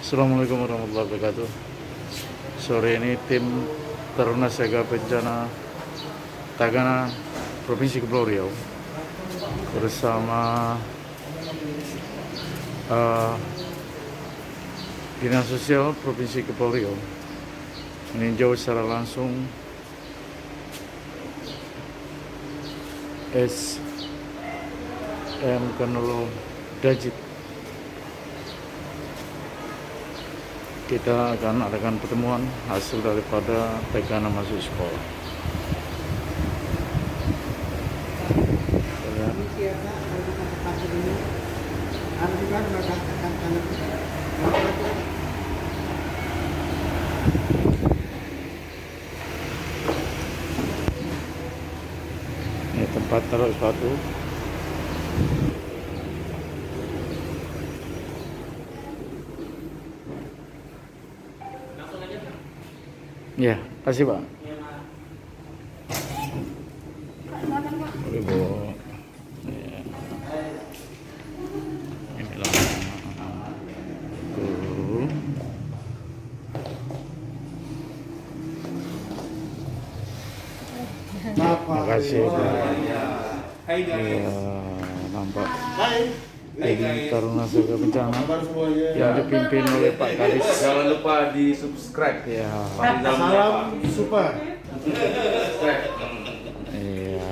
Assalamualaikum warahmatullahi wabarakatuh. Sore ini tim Taruna Siaga Bencana Tagana Provinsi Kepulauan Riau bersama Dinas Sosial Provinsi Kepulauan Riau meninjau secara langsung SM Kanolo Dajit. Kita akan adakan pertemuan hasil daripada Tagana masuk sekolah. Ini tempat taruh sepatu. Ya, kasih Pak. Boleh bawa. Ya. Inilah guru. Terima kasih Pak. Ya, nampak tim Taruna Siaga Bencana yang dipimpin oleh Pak Kadis. Jangan lupa di subscribe Ya. Salam super. Iya.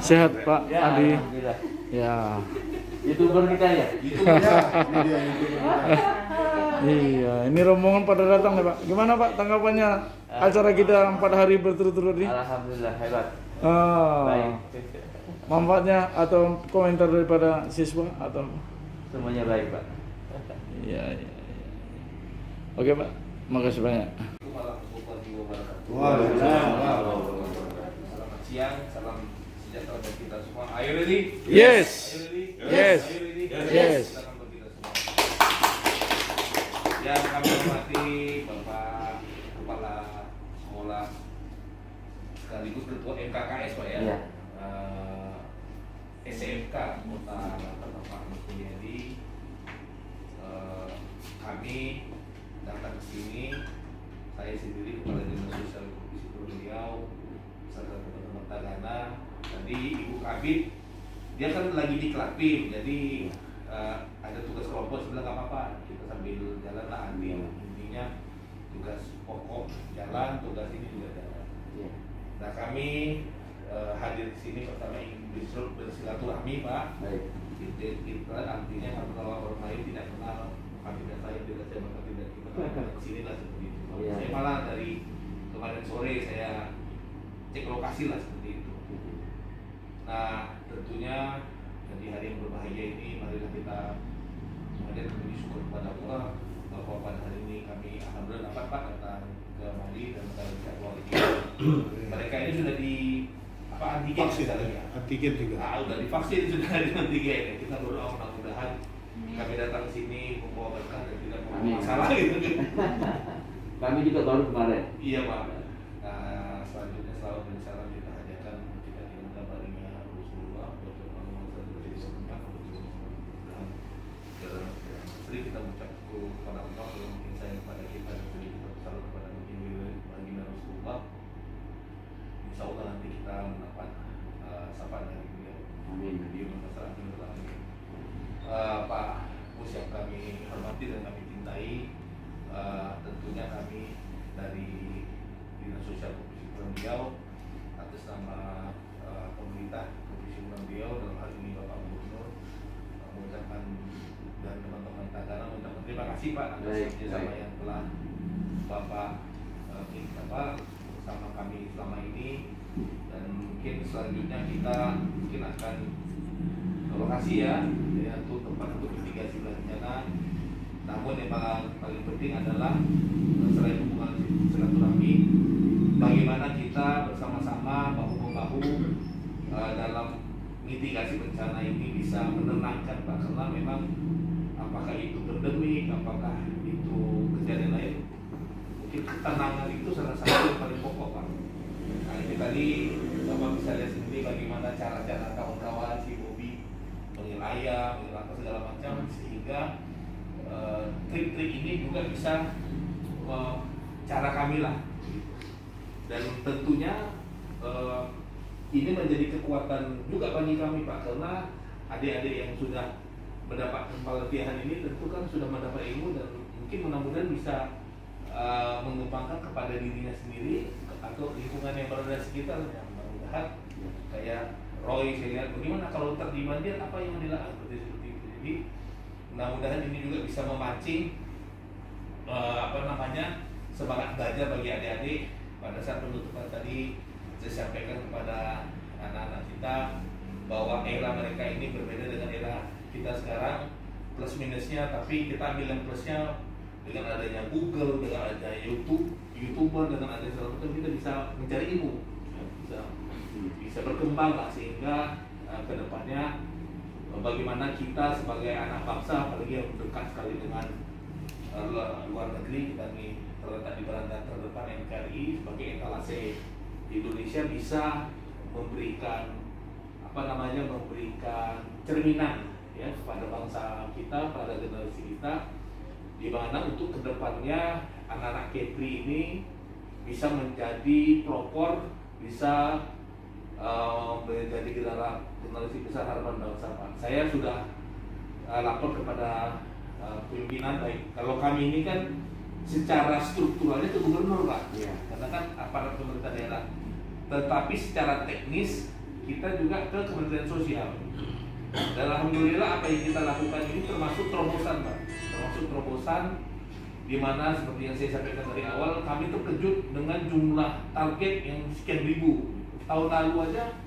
Sehat Pak Adi. Ya. YouTuber kita ya. Iya, ini rombongan pada datang nih Pak. Gimana Pak tanggapannya acara kita 4 hari berturut-turut ini? Alhamdulillah hebat. Ah, manfaatnya atau komentar daripada siswa atau? Semuanya baik Pak. Iya, iya. Oke Pak, makasih banyak. Selamat siang, salam sejahtera bagi kita semua. Are you ready? Yes. Are you ready? Yes. Are you ready? Yes. Salam bagi kita semua. Yang kami hormati Bapak Kepala Sekolah sekaligus Ketua MKKS Pak ya. Iya. SMK Kota Bapak Mulyadi. Kami datang ke sini, saya sendiri Kepala Dinas Sosial Provinsi Kepulauan Riau beserta teman-teman Tagana. Tadi Ibu Kabit dia kan lagi di Kelapin, jadi ada tugas kelompok sebelah nggak apa-apa, kita sambil jalan lah ambil. Intinya tugas pokok jalan, tugas ini juga jalan. Nah kami hadir di sini pertama ingin bersilaturahmi Pak. Baik. Kita artinya kalau orang lain tidak kenal kami dan saya tidak saya maka tidak kita ke sini lah seperti itu. Iya. Saya malah dari kemarin sore saya cek lokasi lah seperti itu. Nah tentunya di hari yang berbahagia ini marilah kita menghadirkan puji syukur kepada Allah bahwa pada hari ini kami alhamdulillah dapat Pak datang ke Mali dan mendapat keluarga. Mereka ini sudah di antigen ya? Antigen juga. Udah divaksin sudah di antigen. Kita berdoa mudah-mudahan kami datang ke sini membawa berkah dan tidak membawa masalah gitu. Kami juga baru kemarin. Iya Pak. Nah, selanjutnya selalu dan salam kita hadirkan kita dengan kabarnya Rasulullah Seri kita mengucap kepada Allah mungkin saya kepada kita dan kita selalu kepada baginda Rasulullah. Insya Allah nanti kita mendapat sapaan dari beliau. Amin. Pak Bos yang kami hormati dan kami cintai, tentunya kami dari Dinas Sosial Provinsi Kepulauan Riau atas nama pemerintah Provinsi Kepulauan Riau dalam hal ini Bapak Gubernur mengucapkan dan teman-teman Tagana mengucapkan terima kasih Pak atas kerjasama yang telah Bapak bersama kami selama ini. Dan mungkin selanjutnya kita mungkin akan ke lokasi ya untuk tempat untuk mitigasi bencana. Namun yang paling penting adalah selain hubungan silaturahmi, bagaimana kita bersama-sama bahu-membahu dalam mitigasi bencana ini bisa menenangkan Pak, karena memang apakah itu pandemi, apakah itu kejadian lain, mungkin ketenangan itu salah satu yang paling pokok Pak. Nah ini tadi Bapak bisa lihat sendiri bagaimana cara-cara kawan-kawan si Bobby mengelayang, apa segala macam, sehingga trik-trik ini juga bisa cara kami lah. Dan tentunya ini menjadi kekuatan juga bagi kami Pak, karena adik-adik yang sudah mendapatkan pelatihan ini tentu kan sudah mendapat ilmu dan mungkin mudah-mudahan bisa mengembangkan kepada dirinya sendiri atau lingkungan yang berada di sekitarnya. Mudah-mudahan kayak Roy, saya lihat bagaimana kalau terdiman dia apa yang dilakukan seperti itu. Jadi mudah-mudahan ini juga bisa memancing semangat belajar bagi adik-adik. Pada saat penutupan tadi saya sampaikan kepada anak-anak kita bahwa era mereka ini berbeda dengan era kita sekarang, plus minusnya, tapi kita ambil yang plusnya dengan adanya Google, dengan adanya YouTuber, dengan adanya segala macam kita bisa mencari ilmu, bisa berkembang lah, sehingga kedepannya bagaimana kita sebagai anak bangsa, apalagi yang dekat sekali dengan luar negeri, kita nih terletak di beranda terdepan NKRI sebagai etalase Indonesia, bisa memberikan memberikan cerminan ya kepada bangsa kita, pada generasi kita, di mana untuk kedepannya anak-anak Kepri ini bisa menjadi pelopor, bisa menjadi generasi besar harapan bangsa Pak. Saya sudah lapor kepada pimpinan, baik kalau kami ini kan secara strukturalnya ke gubernur Pak, ya, karena kan aparat pemerintah daerah, tetapi secara teknis kita juga ke Kementerian Sosial. Dan alhamdulillah apa yang kita lakukan ini termasuk terobosan Pak, termasuk terobosan di mana seperti yang saya sampaikan dari awal, kami terkejut dengan jumlah target yang sekian ribu. Tahun lalu aja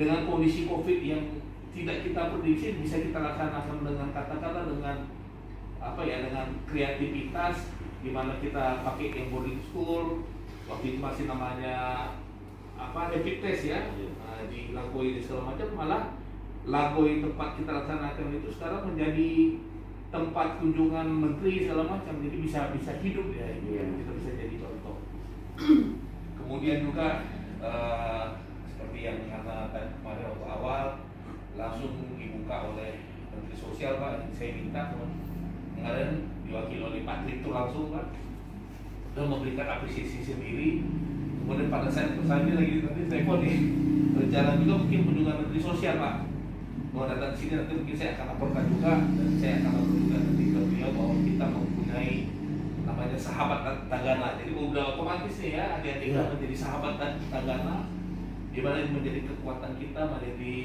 dengan kondisi COVID yang tidak kita prediksi bisa kita laksanakan dengan katakanlah dengan dengan kreativitas, di mana kita pakai yang boarding school, waktu itu masih namanya rapid test ya, di Lagoy segala macam, malah Lagoy tempat kita laksanakan itu sekarang menjadi tempat kunjungan menteri segala macam, jadi bisa hidup ya, kita bisa jadi contoh. Kemudian juga seperti yang karena kemarin waktu awal langsung dibuka oleh Menteri Sosial Pak, saya minta kemarin diwakili oleh Pak Trik itu langsung Pak, dan memberikan apresiasi sendiri. Kemudian pada saat ini lagi nanti telepon nih, rencana juga mungkin kunjungan Menteri Sosial Pak mau datang ke sini, nanti mungkin saya akan laporkan juga, dan saya akan laporkan juga nanti ke beliau bahwa kita mempunyai namanya sahabat Tagana. Jadi udah otomatis nih ya, adik-adik kita menjadi sahabat Tagana, di mana ini menjadi kekuatan kita, menjadi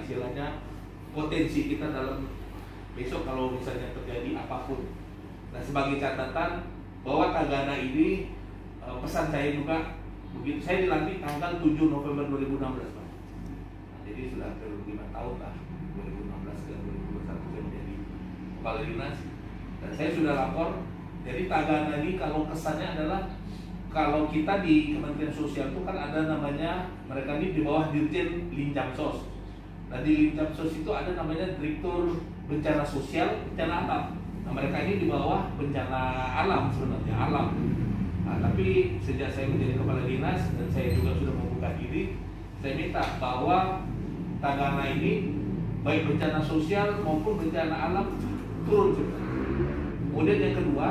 istilahnya potensi kita dalam besok kalau misalnya terjadi apapun. Nah, sebagai catatan bahwa Tagana ini pesan saya juga begitu, saya dilantik tanggal 7 November 2016 Pak. Jadi sudah hampir 5 tahun lah, 2016 ke 2021 saya menjadi kepala dinas, dan saya sudah lapor. Jadi Tagana ini kalau kesannya adalah kalau kita di Kementerian Sosial itu kan ada namanya, mereka ini di bawah Dirjen Linjamsos. Nah di Linjamsos itu ada namanya Direktur Bencana Sosial, Bencana Alam. Nah mereka ini di bawah bencana alam sebenarnya, alam. Nah, tapi sejak saya menjadi kepala dinas dan saya juga sudah membuka diri, saya minta bahwa Tagana ini baik bencana sosial maupun bencana alam turun sebenarnya. Kemudian yang kedua,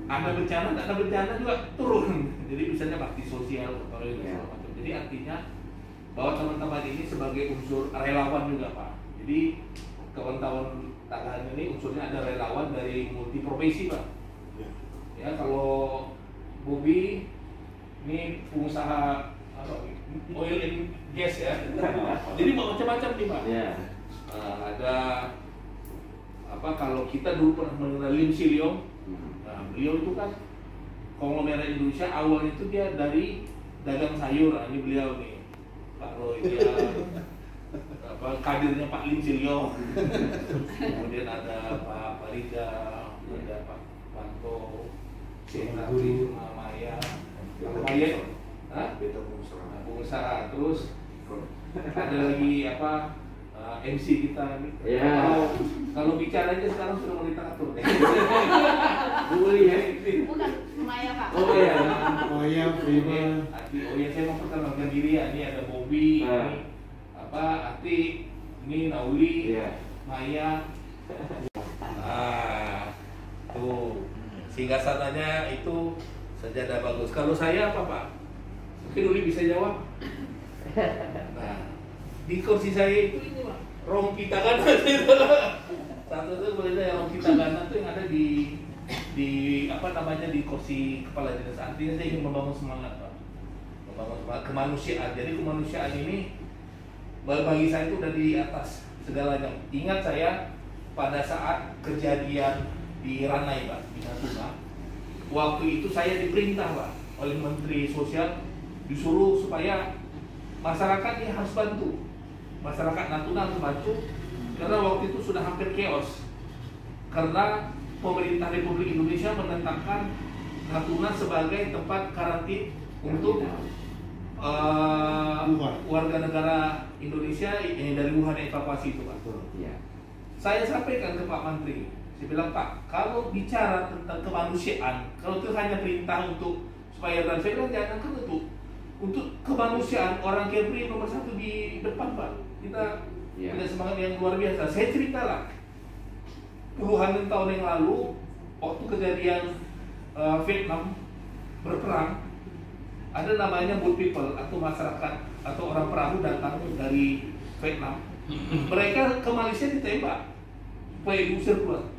ada bencana, tak ada bencana juga turun. Jadi misalnya bakti sosial atau segala macam. Jadi artinya bahwa teman-teman ini sebagai unsur relawan juga Pak. Jadi kawan-kawan Tagana ini unsurnya ada relawan dari multi profesi Pak. Ya kalau Bobi ini pengusaha oil and gas ya. Jadi macam-macam nih Pak. Ada kalau kita dulu pernah mengenal Lim Siliong. Nah, beliau itu kan konglomerat Indonesia, awalnya itu dia dari dagang sayur. Nah, ini beliau nih Pak Roy, dia kadirnya Pak Lim Siliong. Kemudian ada Pak Farida, ada Pak Panto, Guru, Maya, pengusaha. Terus ada lagi MC kita nih. Kalau bicara aja sekarang sudah mulai teratur. Boleh ya? Bukan Maya Pak. Oh iya, Maya, Prima. Oh ya, saya mau perkenalkan diri ya. Ini ada Bobby, ini Ati, ini Nauli, Maya. sehingga sananya itu sajadah bagus. Kalau saya apa Pak? Mungkin Uli bisa jawab. Nah, di kursi saya itu ini Pak, rompi tagana itu. Satu itu boleh yang rompi tagana itu yang ada di apa namanya di kursi kepala dinas. Artinya saya ingin membangun semangat Pak, membangun semangat kemanusiaan. Jadi kemanusiaan ini bagi saya itu udah di atas segalanya. Ingat saya pada saat kejadian di Ranai Pak, di Natuna, waktu itu saya diperintah Pak oleh Menteri Sosial, disuruh supaya masyarakat ini harus bantu, masyarakat Natuna harus bantu, karena waktu itu sudah hampir chaos, karena pemerintah Republik Indonesia menetapkan Natuna sebagai tempat karantin untuk warga negara Indonesia yang dari Wuhan evakuasi itu Pak. Iya. Saya sampaikan ke Pak Menteri, saya bilang Pak, kalau bicara tentang kemanusiaan, kalau itu hanya perintah untuk supaya dan saya bilang jangan kan untuk kemanusiaan orang Kepri nomor 1 di depan Pak. Kita punya semangat yang luar biasa. Saya ceritalah puluhan tahun yang lalu waktu kejadian Vietnam berperang, ada namanya boat people atau masyarakat atau orang perahu datang dari Vietnam. Mereka ke Malaysia ditembak, supaya diusir keluar.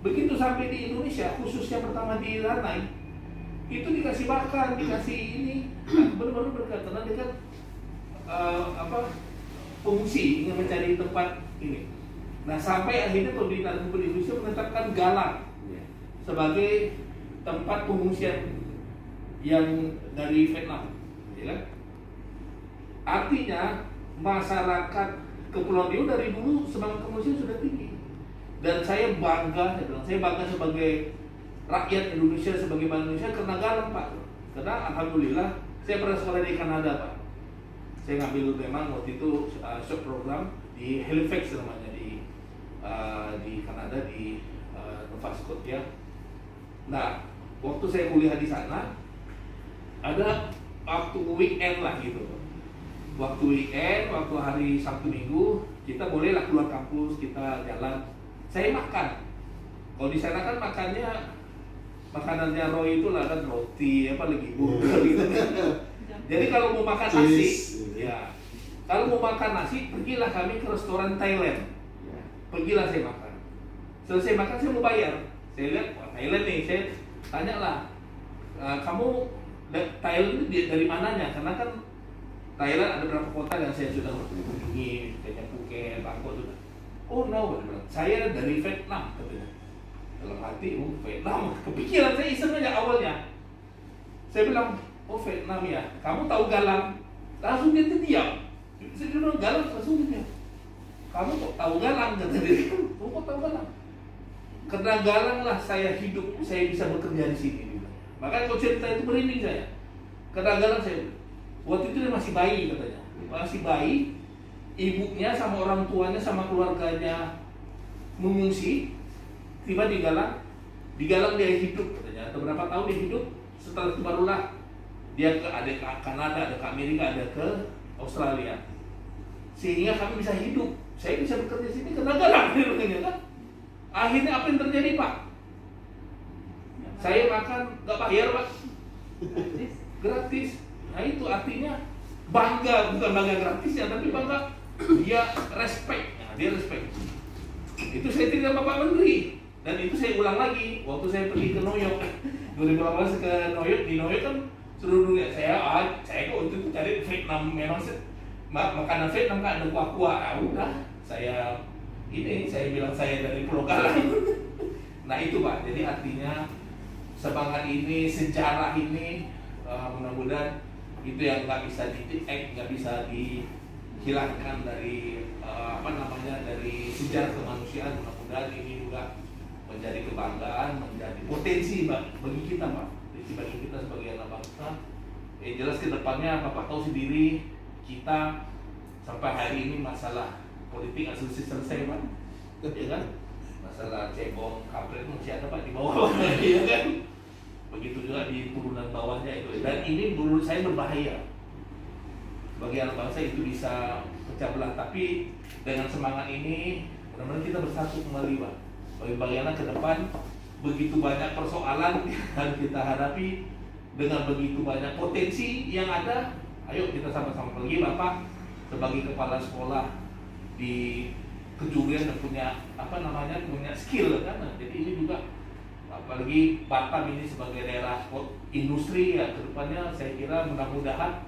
Begitu sampai di Indonesia, khususnya pertama di Ranai, itu dikasih makan, dikasih ini, benar-benar berkata karena dia kan pengungsi ingin mencari tempat ini. Nah sampai akhirnya pemerintah Republik Indonesia menetapkan Galang sebagai tempat pengungsian yang dari Vietnam, ya kan? Artinya masyarakat Kepulauan Riau dari dulu semangat kemanusiaan sudah tinggi. Dan saya bangga sebagai rakyat Indonesia, sebagai bangsa Indonesia karena Galang Pak. Karena alhamdulillah saya pernah sekolah di Kanada Pak. Saya ngambil memang waktu itu short program di Halifax namanya di Kanada di Nova Scotia. Nah waktu saya kuliah di sana ada waktu weekend lah gitu. Waktu weekend, waktu hari Sabtu Minggu kita bolehlah keluar kampus, kita jalan. Saya makan. Kalau di sana kan makanannya Roy itu lah kan roti apa lagi burger gitu. Jadi kalau mau makan nasi, ya kalau mau makan nasi pergilah kami ke restoran Thailand. Pergilah saya makan. Selesai makan saya mau bayar. Saya lihat wah, Thailand nih, saya tanya lah, kamu Thailand itu dari mananya? Karena kan Thailand ada beberapa kota yang saya sudah kunjungi, kayak Phuket, Bangkok itu. Oh no, saya dari Vietnam katanya. Dalam hati, Vietnam, kepikiran saya iseng aja awalnya. Saya bilang, oh Vietnam ya, kamu tahu Galang? Langsung dia diam. Saya bilang Galang, langsung dia diam. Kamu kok tahu Galang? Kata dia, kamu kok tahu Galang? Karena Galang lah saya hidup, saya bisa bekerja di sini. Makanya kalau cerita itu merinding saya. Karena Galang saya, waktu itu dia masih bayi katanya, masih bayi, ibunya sama orang tuanya sama keluarganya mengungsi, tiba di Galang dia hidup katanya, atau berapa tahun dia hidup, setelah itu barulah dia ada ke Kanada, ada ke Amerika, ada ke Australia, sehingga kami bisa hidup, saya bisa bekerja di sini karena Galang kan. Akhirnya apa yang terjadi Pak? Saya makan nggak bayar Pak, gratis. Nah itu artinya bangga, bukan bangga gratisnya, tapi bangga dia respect. Nah, dia respect. Itu saya cerita sama Pak Menteri, dan itu saya ulang lagi waktu saya pergi ke New York 2018 ke New York. Di New York kan seluruh dunia saya kok waktu itu cari Vietnam, memang makanan Vietnam kan ada kuah-kuah. Udah saya bilang saya dari Pulau Galang. Nah itu Pak, jadi artinya semangat ini, sejarah ini mudah-mudahan itu yang nggak bisa nggak bisa dihilangkan dari dari sejarah kemanusiaan. Mudah-mudahan ini juga menjadi kebanggaan, menjadi potensi bagi kita Pak, bagi kita sebagai anak bangsa. Jelas kedepannya Bapak tahu sendiri, kita sampai hari ini masalah politik nggak selesai Pak, ya kan? Masalah cebong, kampret masih ada Pak di bawah, ya kan? Begitu juga di turunan bawahnya itu. Dan ini menurut saya berbahaya bagi anak bangsa, itu bisa pecah belah. Tapi dengan semangat ini mudah-mudahan kita bersatu kembali Pak. Bagaimana ke depan begitu banyak persoalan yang kita hadapi, dengan begitu banyak potensi yang ada. Ayo kita sama-sama pergi. Bapak sebagai kepala sekolah di Kejurian dan punya punya skill kan. Jadi ini juga, apalagi Batam ini sebagai daerah industri ya, kedepannya saya kira mudah-mudahan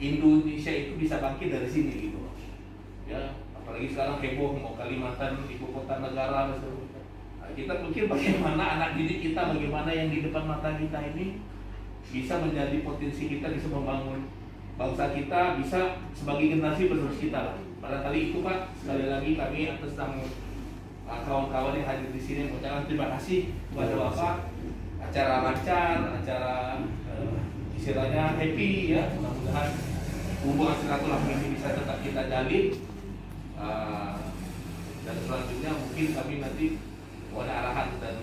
Indonesia itu bisa bangkit dari sini gitu ya. Apalagi sekarang heboh mau Kalimantan ibu kota negara. Nah, kita pikir bagaimana anak didik kita, bagaimana yang di depan mata kita ini bisa menjadi potensi kita, bisa membangun bangsa kita, bisa sebagai generasi penerus kita lah. Barangkali itu Pak. Sekali lagi kami atas nama kawan-kawan yang hadir di sini mengucapkan terima kasih kepada Bapak. Acara lancar, acara istilahnya happy ya. Mudah-mudahan hubungan silaturahmi ini bisa tetap kita jalin. Dan selanjutnya mungkin kami nanti mau ada arahan dan